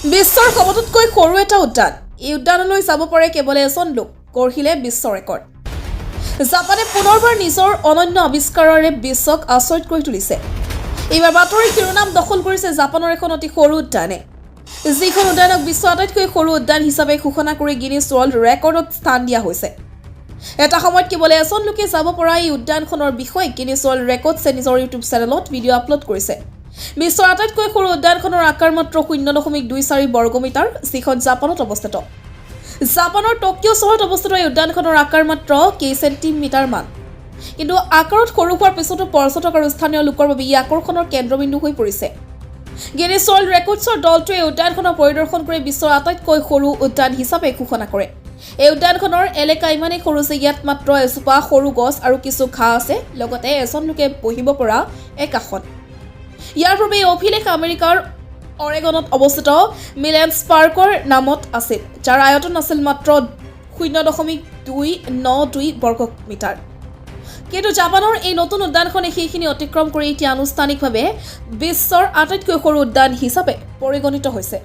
বিশ্বৰ সবতকৈ সৰু এটা উদ্যান এই উদ্যানলৈ যাব পাৰে কেৱল এজন লোক গঢ়িলে বিশ্ব ৰেকৰ্ড জাপানে পুনৰবাৰ নিজৰ অনন্য আৱিষ্কাৰেৰে বিশ্বক আচৰিত কৰি তুলিছে এইবাৰ বাতৰি শিৰোনাম দখল কৰিছে জাপানৰ এখন অতি সৰু উদ্যানে যিখন উদ্যানক বিশ্বৰ আটাইতকৈ সৰু উদ্যান হিচাপে ঘোষণা কৰি গিনিছ ৱৰ্ল্ড ৰেকৰ্ডত স্থান দিয়া হৈছে এটা সময়ত কেৱল এজন লোকে যাব পৰা এই উদ্যানখনৰ বিষয়ে গিনিছ ৱৰ্ল্ড ৰেকৰ্ডছে নিজৰ ইউটিউব চেনেলত ভিডিঅ' আপলোড কৰিছে বিশ্বৰ আটাইতকৈ সৰু উদ্যানখনৰ আকাৰ মাত্ৰ 0.24 বৰ্গমিটাৰ যিখন জাপানত অৱস্থিত জাপানৰ টকিঅ' চহৰত অৱস্থিত এই উদ্যানখনৰ আকাৰ মাত্ৰ কেই চেণ্টিমিটাৰ মান কিন্তু আকাৰত সৰু হোৱাৰ পিছতো পৰ্যটক আৰু স্থানীয় লোকৰ বাবে ই আকৰ্ষণৰ কেন্দ্ৰবিন্দু হৈ পৰিছে গিনিছ ৱৰ্ল্ড ৰেকৰ্ডছৰ দলটোৱে এই উদ্যানখনৰ পৰিদৰ্শন কৰি বিশ্বৰ আটাইতকৈ সৰু উদ্যান হিচাপে ঘোষণা কৰে এই উদ্যানখনৰ এলেকা ইমানেই সৰু যে ইয়াত মাত্ৰ এজোপা সৰু গছ আৰু কিছু ঘাঁহ আছে লগতে এজন লোকে বহিব পৰা এক আসন ইয়াৰ পূৰ্বে এই অভিলেখ আমেৰিকাৰ অৰেগনত অৱস্থিত মিলেন্স পাৰ্কৰ নামত আছিল যাৰ আয়তন আছিল মাত্ৰ 0.292 বৰ্গমিটাৰ কিন্তু জাপানৰ এই নতুন উদ্যানখনে সেইখিনি অতিক্ৰম কৰি এতিয়া আনুষ্ঠানিকভাৱে বিশ্বৰ আটাইতকৈ সৰু উদ্যান হিচাপে পৰিগণিত হৈছে